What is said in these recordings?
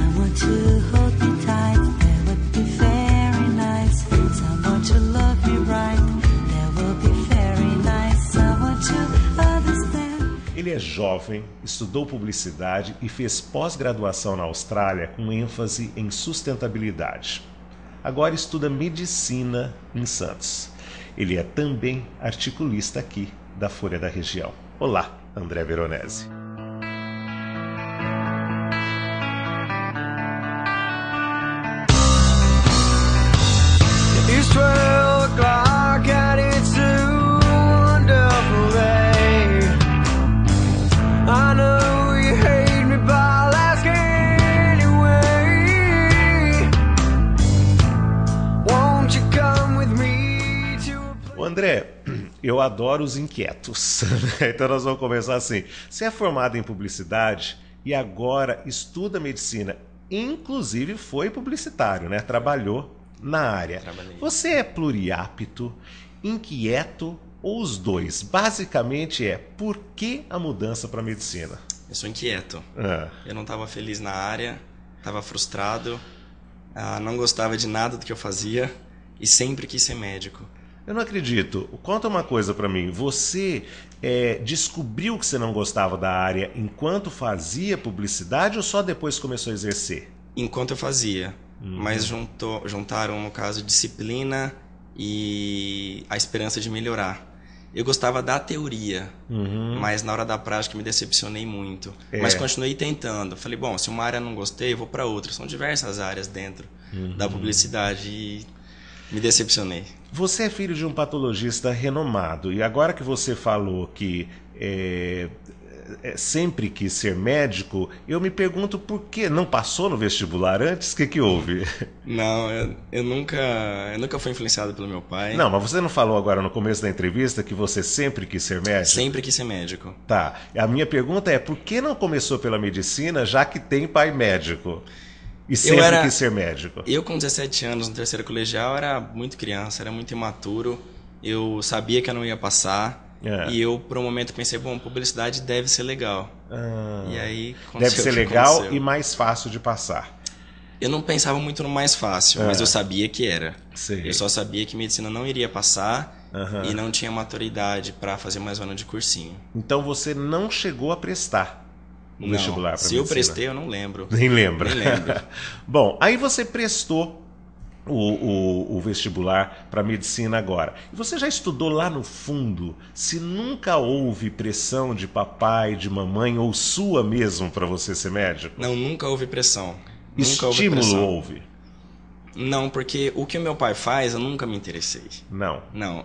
Someone to hold me tight, that would be very nice. Someone to love me right, that would be very nice. Someone to understand. Ele é jovem, estudou publicidade e fez pós-graduação na Austrália com ênfase em sustentabilidade. Agora estuda medicina em Santos. Ele é também articulista aqui da Folha da Região. Olá, André Veronese. It's 12 o'clock and it's a wonderful day. I know you hate me, but I'll ask anyway. Won't you come with me to... Ô André, eu adoro os inquietos. Então nós vamos começar assim. Você é formado em publicidade e agora estuda medicina. Inclusive foi publicitário, né? Trabalhou na área. Trabalhei. Você é pluriapto, inquieto ou os dois? Basicamente por que a mudança para medicina? Eu sou inquieto. Eu não estava feliz na área, estava frustrado, não gostava de nada do que eu fazia e sempre quis ser médico. Eu não acredito. Conta uma coisa para mim. Você descobriu que você não gostava da área enquanto fazia publicidade ou só depois começou a exercer? Enquanto eu fazia. Mas juntaram, no caso, disciplina e a esperança de melhorar. Eu gostava da teoria, mas na hora da prática me decepcionei muito. Mas continuei tentando. Falei, bom, se uma área não gostei, eu vou para outra. São diversas áreas dentro da publicidade e me decepcionei. Você é filho de um patologista renomado e agora que você falou que sempre quis ser médico, eu me pergunto por que não passou no vestibular antes? O que houve? Não, eu nunca fui influenciado pelo meu pai. Não, mas você não falou agora no começo da entrevista que você sempre quis ser médico? Sempre quis ser médico. Tá, a minha pergunta é por que não começou pela medicina já que tem pai médico? E sempre quis ser médico? Eu com 17 anos no terceiro colegial era muito criança, era muito imaturo. Eu sabia que eu não ia passar. E eu, por um momento, pensei, bom, publicidade deve ser legal. E aí, deve ser legal e mais fácil de passar. Eu não pensava muito no mais fácil, mas eu sabia que era. Sei. Eu só sabia que medicina não iria passar e não tinha maturidade para fazer mais um ano de cursinho. Então você não chegou a prestar o vestibular para medicina? Se eu prestei, eu não lembro. Nem lembra? Nem lembro. Bom, aí você prestou o vestibular para medicina agora. E você já estudou lá no fundo se nunca houve pressão de papai, de mamãe ou sua mesmo para você ser médico? Não, nunca houve pressão. Estímulo houve? Não, porque o que o meu pai faz, eu nunca me interessei. Não? Não.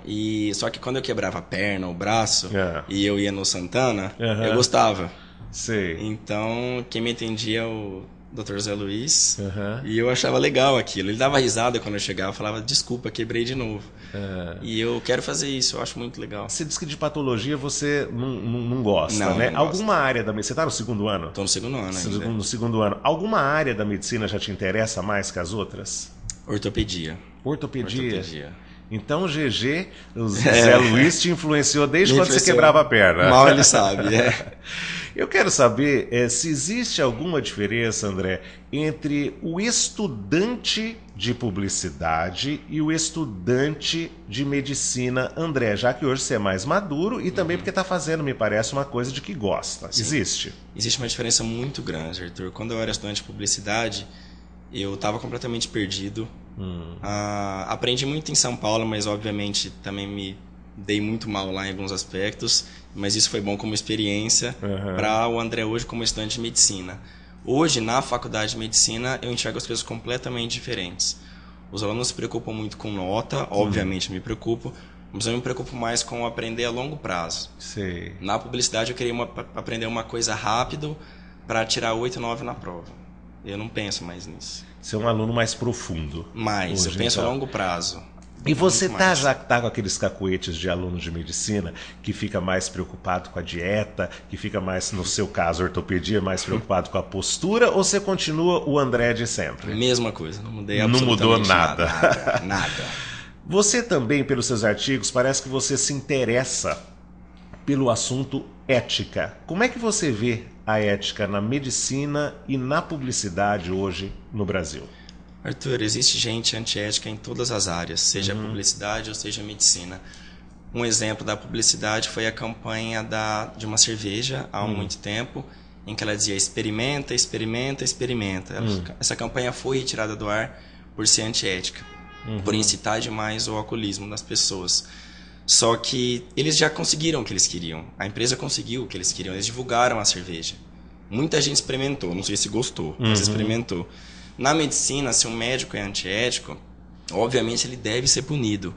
Só que quando eu quebrava a perna, o braço, e eu ia no Santana, eu gostava. Sei. Então, quem me entendia é o Dr. Zé Luiz, e eu achava legal aquilo. Ele dava risada quando eu chegava, falava, desculpa, quebrei de novo. E eu quero fazer isso, eu acho muito legal. Você disse que de patologia você não gosta, não, né? Não Alguma gosto. área da medicina... Você está no segundo ano? Estou no segundo ano ainda. No segundo ano. Alguma área da medicina já te interessa mais que as outras? Ortopedia. Ortopedia? Então o GG, o Zé Luiz, te influenciou desde quando você quebrava a perna. Mal ele sabe, Eu quero saber se existe alguma diferença, André, entre o estudante de publicidade e o estudante de medicina, André, já que hoje você é mais maduro e também porque está fazendo, me parece, uma coisa de que gosta. Sim. Existe? Existe uma diferença muito grande, Arthur. Quando eu era estudante de publicidade, eu estava completamente perdido. Aprendi muito em São Paulo, mas obviamente também me dei muito mal lá em alguns aspectos, mas isso foi bom como experiência para o André hoje como estudante de medicina. Hoje, na faculdade de medicina, eu enxergo as coisas completamente diferentes. Os alunos se preocupam muito com nota, obviamente me preocupo, mas eu me preocupo mais com aprender a longo prazo. Sei. Na publicidade eu queria aprender uma coisa rápido para tirar 8, 9 na prova. Eu não penso mais nisso. Você é um aluno mais profundo. Mais, eu penso a longo prazo. E você já tá com aqueles cacuetes de aluno de medicina que fica mais preocupado com a dieta, que fica mais, no seu caso, ortopedia, mais preocupado com a postura, ou você continua o André de sempre? Mesma coisa, não mudei Não absolutamente mudou nada. Nada. Você também, pelos seus artigos, parece que você se interessa pelo assunto ética. Como é que você vê a ética na medicina e na publicidade hoje no Brasil? Arthur, existe gente antiética em todas as áreas, seja publicidade ou seja medicina. Um exemplo da publicidade foi a campanha de uma cerveja há muito tempo, em que ela dizia experimenta, experimenta, experimenta. Essa campanha foi retirada do ar por ser antiética, por incitar demais o alcoolismo das pessoas. Só que eles já conseguiram o que eles queriam. A empresa conseguiu o que eles queriam. Eles divulgaram a cerveja. Muita gente experimentou. Não sei se gostou, mas experimentou. Na medicina, se um médico é antiético, obviamente ele deve ser punido.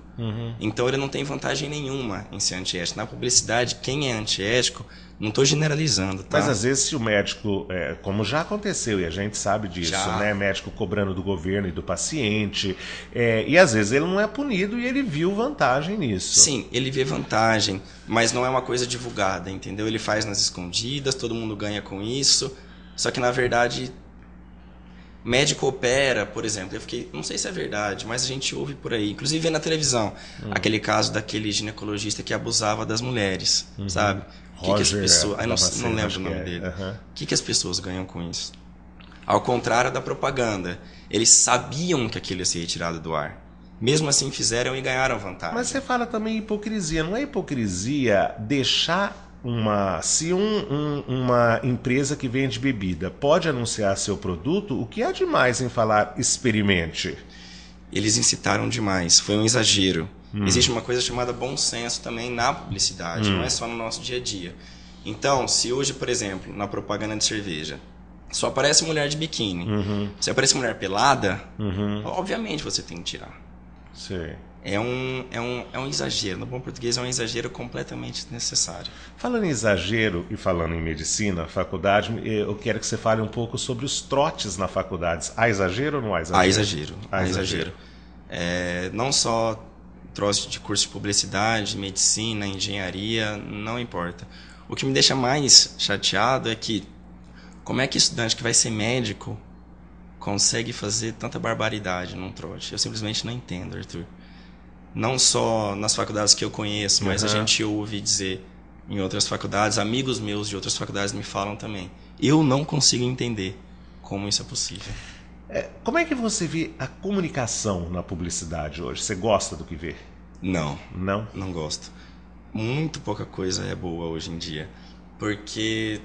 Então ele não tem vantagem nenhuma em ser antiético. Na publicidade, quem é antiético, não estou generalizando, tá? Mas às vezes se o médico, como já aconteceu, e a gente sabe disso, né? Médico cobrando do governo e do paciente, e às vezes ele não é punido e ele viu vantagem nisso. Sim, ele vê vantagem, mas não é uma coisa divulgada, entendeu? Ele faz nas escondidas, todo mundo ganha com isso, só que na verdade... Médico opera, por exemplo, não sei se é verdade, mas a gente ouve por aí, inclusive vê na televisão, aquele caso daquele ginecologista que abusava das mulheres, sabe? Que as pessoas, não lembro o nome dele. O que as pessoas ganham com isso? Ao contrário da propaganda, eles sabiam que aquilo ia ser retirado do ar. Mesmo assim fizeram e ganharam vantagem. Mas você fala também hipocrisia, não é hipocrisia deixar se uma empresa que vende bebida pode anunciar seu produto, o que há de mais em falar experimente? Eles incitaram demais, foi um exagero. Existe uma coisa chamada bom senso também na publicidade, não é só no nosso dia a dia. Então, se hoje, por exemplo, na propaganda de cerveja, só aparece mulher de biquíni, se aparece mulher pelada, obviamente você tem que tirar. Sim. É um exagero. No bom português, é um exagero completamente desnecessário. Falando em exagero e falando em medicina, faculdade, eu quero que você fale um pouco sobre os trotes na faculdade. Há exagero ou não há exagero? Há exagero. Não só trote de curso de publicidade, medicina, engenharia, não importa. O que me deixa mais chateado é que como é que estudante que vai ser médico consegue fazer tanta barbaridade num trote? Eu simplesmente não entendo, Arthur. Não só nas faculdades que eu conheço, mas a gente ouve dizer em outras faculdades, amigos meus de outras faculdades me falam também. Eu não consigo entender como isso é possível. Como é que você vê a comunicação na publicidade hoje? Você gosta do que vê? Não. Não? Não gosto. Muito pouca coisa é boa hoje em dia. Porque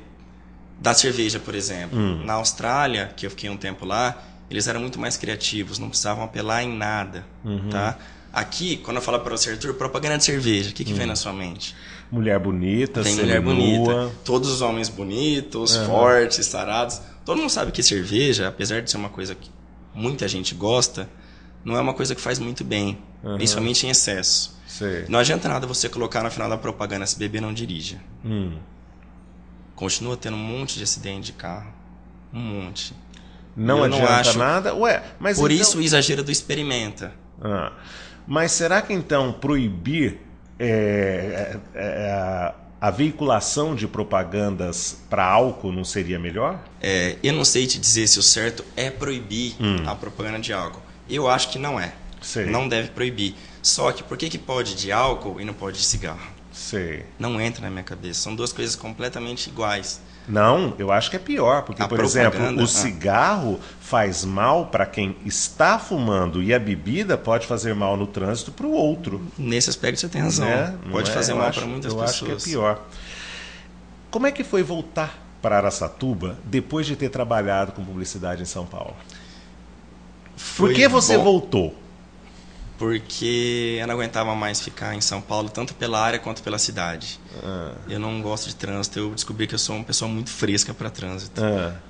da cerveja, por exemplo, na Austrália, que eu fiquei um tempo lá, eles eram muito mais criativos, não precisavam apelar em nada, tá? Aqui, quando eu falo para você, Arthur, propaganda de cerveja, o que vem na sua mente? Mulher bonita, tem mulher bonita, todos os homens bonitos, fortes, sarados. Todo mundo sabe que cerveja, apesar de ser uma coisa que muita gente gosta, não é uma coisa que faz muito bem, principalmente em excesso. Sei. Não adianta nada você colocar no final da propaganda, se beber não dirija. Continua tendo um monte de acidente de carro. Um monte. Não adianta nada? Mas por então... isso o exagero do experimenta. Mas será que então proibir a veiculação de propagandas para álcool não seria melhor? Eu não sei te dizer se o certo é proibir a propaganda de álcool. Eu acho que não é. Sei. Não deve proibir. Só que por que pode de álcool e não pode de cigarro? Sei. Não entra na minha cabeça. São duas coisas completamente iguais. Não, eu acho que é pior, porque, por exemplo, o cigarro faz mal para quem está fumando e a bebida pode fazer mal no trânsito para o outro. Nesse aspecto você tem razão. Pode fazer mal para muitas pessoas. Eu acho que é pior. Como é que foi voltar para Araçatuba depois de ter trabalhado com publicidade em São Paulo? Por que você voltou? Porque eu não aguentava mais ficar em São Paulo, tanto pela área quanto pela cidade. Eu não gosto de trânsito. Eu descobri que eu sou uma pessoa muito fresca para trânsito.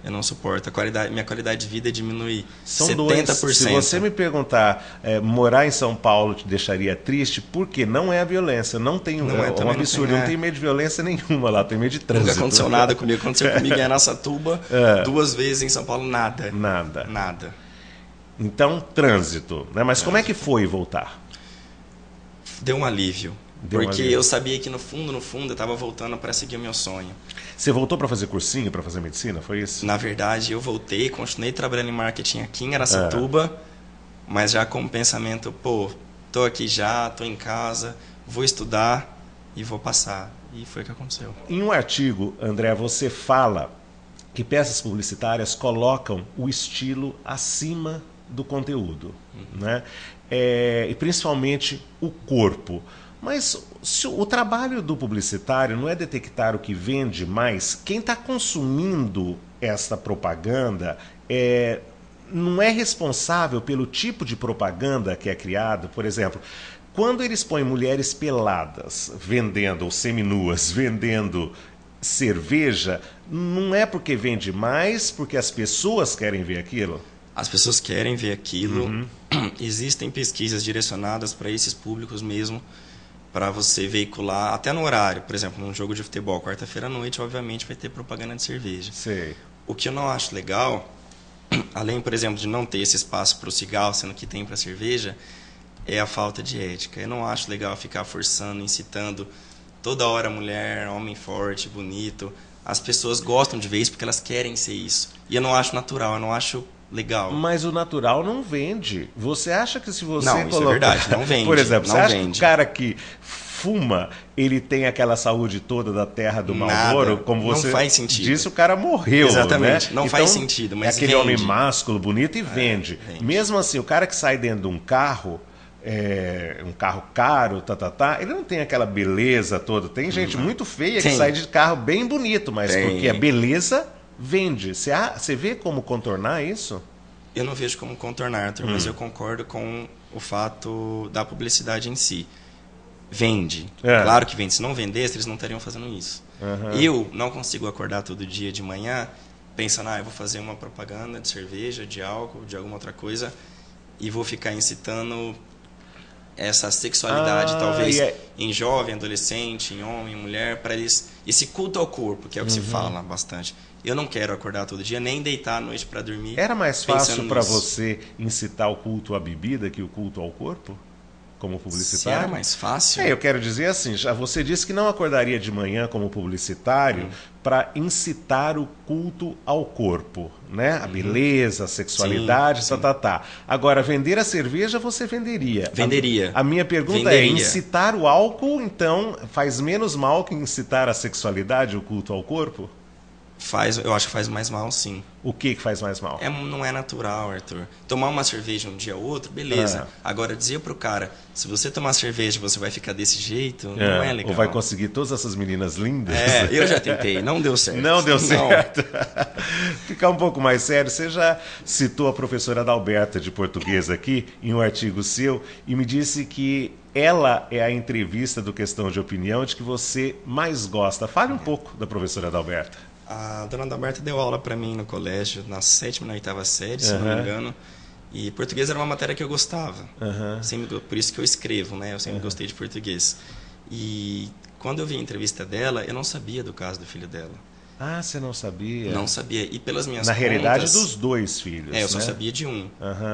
Eu não suporto. Minha qualidade de vida diminui 70%. Se você me perguntar, morar em São Paulo te deixaria triste, porque não é a violência. Não tem um absurdo. Não tem medo de violência nenhuma lá, tem medo de trânsito. Nunca aconteceu nada comigo. Aconteceu comigo em Araçatuba, 2 vezes em São Paulo, nada. Nada. Então, trânsito, né? Mas como é que foi voltar? Deu um alívio. Porque eu sabia que no fundo eu estava voltando para seguir o meu sonho. Você voltou para fazer cursinho, para fazer medicina, foi isso? Na verdade, eu voltei, continuei trabalhando em marketing aqui em Araçatuba, mas já com o pensamento, tô aqui já, tô em casa, vou estudar e vou passar. E foi o que aconteceu. Em um artigo, André, você fala que peças publicitárias colocam o estilo acima do conteúdo, né? E principalmente o corpo. Mas se o trabalho do publicitário não é detectar o que vende, mas quem está consumindo esta propaganda não é responsável pelo tipo de propaganda que é criado. Por exemplo, quando eles põem mulheres peladas vendendo, ou seminuas, vendendo cerveja, não é porque vende mais, porque as pessoas querem ver aquilo? As pessoas querem ver aquilo. Existem pesquisas direcionadas para esses públicos mesmo, para você veicular até no horário. Por exemplo, num jogo de futebol, quarta-feira à noite, obviamente vai ter propaganda de cerveja. Sei. O que eu não acho legal, além, por exemplo, de não ter esse espaço para o cigarro, sendo que tem para a cerveja, é a falta de ética. Eu não acho legal ficar forçando, incitando toda hora mulher, homem forte, bonito. As pessoas gostam de ver isso porque elas querem ser isso. E eu não acho natural, eu não acho legal. Mas o natural não vende. Você acha que se você Não, isso é verdade, não vende. Por exemplo, não você acha vende. que o cara que fuma, ele tem aquela saúde toda da terra do Marlboro? Como você não faz sentido. disse, o cara morreu. Exatamente, né? não Então, faz sentido, mas é aquele vende. homem másculo, bonito e vende. Vende. Mesmo assim, o cara que sai dentro de um carro, um carro caro, ele não tem aquela beleza toda. Tem gente muito feia que Tem. sai de carro bem bonito, mas Tem. porque a beleza vende. Você vê como contornar isso? Eu não vejo como contornar, Arthur, mas eu concordo com o fato da publicidade em si. Vende. Claro que vende. Se não vendesse, eles não estariam fazendo isso. Eu não consigo acordar todo dia de manhã pensando, eu vou fazer uma propaganda de cerveja, de álcool, de alguma outra coisa, e vou ficar incitando essa sexualidade, talvez, em jovem, adolescente, em homem, em mulher, para eles... Esse culto ao corpo, que é o que se fala bastante. Eu não quero acordar todo dia, nem deitar à noite para dormir. Era mais fácil para nisso. você incitar o culto à bebida que o culto ao corpo? Como publicitário? Se era mais fácil? Eu quero dizer assim, já você disse que não acordaria de manhã como publicitário para incitar o culto ao corpo, né? A beleza, a sexualidade, Sim. Agora, vender a cerveja você venderia. Venderia. A minha pergunta é, incitar o álcool, então, faz menos mal que incitar a sexualidade, o culto ao corpo? Eu acho que faz mais mal, sim. O que faz mais mal? Não é natural, Arthur. Tomar uma cerveja um dia ou outro, beleza. Agora, dizer pro cara, se você tomar cerveja, você vai ficar desse jeito, não é legal. Ou vai conseguir todas essas meninas lindas. Eu já tentei, não deu certo. Não deu certo. Ficar um pouco mais sério, você já citou a professora Adalberta de português aqui, em um artigo seu, e me disse que ela é a entrevista do Questão de Opinião de que você mais gosta. Fale um pouco da professora Adalberta. A dona Adalberta deu aula para mim no colégio, na 7ª e na 8ª série, se não me engano. E português era uma matéria que eu gostava. Por isso que eu escrevo, né? Eu sempre gostei de português. E quando eu vi a entrevista dela, eu não sabia do caso do filho dela. Ah, você não sabia? Não sabia. E pelas minhas Na contas... realidade, dos dois filhos, eu só né? sabia de um.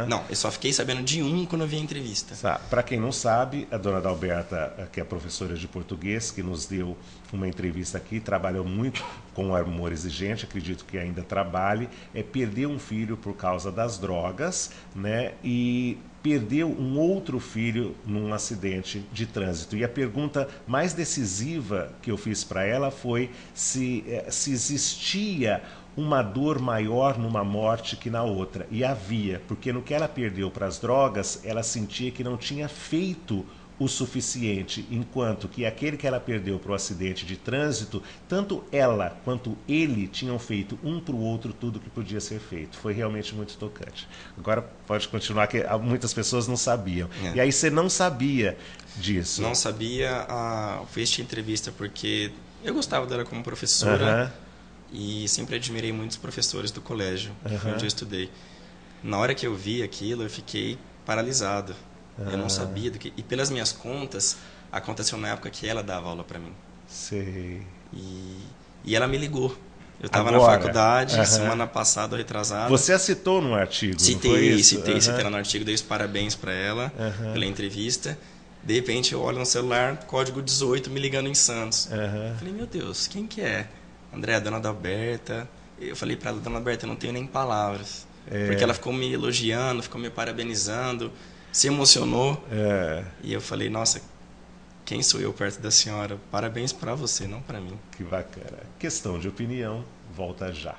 Não, eu só fiquei sabendo de um quando eu vi a entrevista. Para quem não sabe, a dona Adalberta, que é professora de português, que nos deu uma entrevista aqui, trabalhou muito com amor exigente, acredito que ainda trabalhe, perdeu um filho por causa das drogas, né? E perdeu um outro filho num acidente de trânsito. E a pergunta mais decisiva que eu fiz para ela foi se existia uma dor maior numa morte que na outra. E havia, porque no que ela perdeu para as drogas, ela sentia que não tinha feito o suficiente, enquanto que aquele que ela perdeu para o acidente de trânsito, tanto ela quanto ele tinham feito um para o outro tudo o que podia ser feito. Foi realmente muito tocante. Agora pode continuar, que muitas pessoas não sabiam. E aí você não sabia disso? Não sabia. Fiz a entrevista porque eu gostava dela como professora e sempre admirei muitos professores do colégio, onde eu estudei. Na hora que eu vi aquilo, eu fiquei paralisado. Eu não sabia do que... E pelas minhas contas, aconteceu na época que ela dava aula para mim. Sei. E ela me ligou. Eu estava na faculdade, semana passada, retrasada. Você a citou no artigo, citei, não foi isso? Citei ela no artigo, dei os parabéns para ela pela entrevista. De repente eu olho no celular, código 18, me ligando em Santos. Falei, meu Deus, quem que é? André, a dona Adalberta. Eu falei para ela, dona Adalberta, eu não tenho nem palavras. Porque ela ficou me elogiando, ficou me parabenizando, se emocionou. E eu falei, nossa, quem sou eu perto da senhora? Parabéns pra você, não pra mim. Que bacana. Questão de opinião, volta já.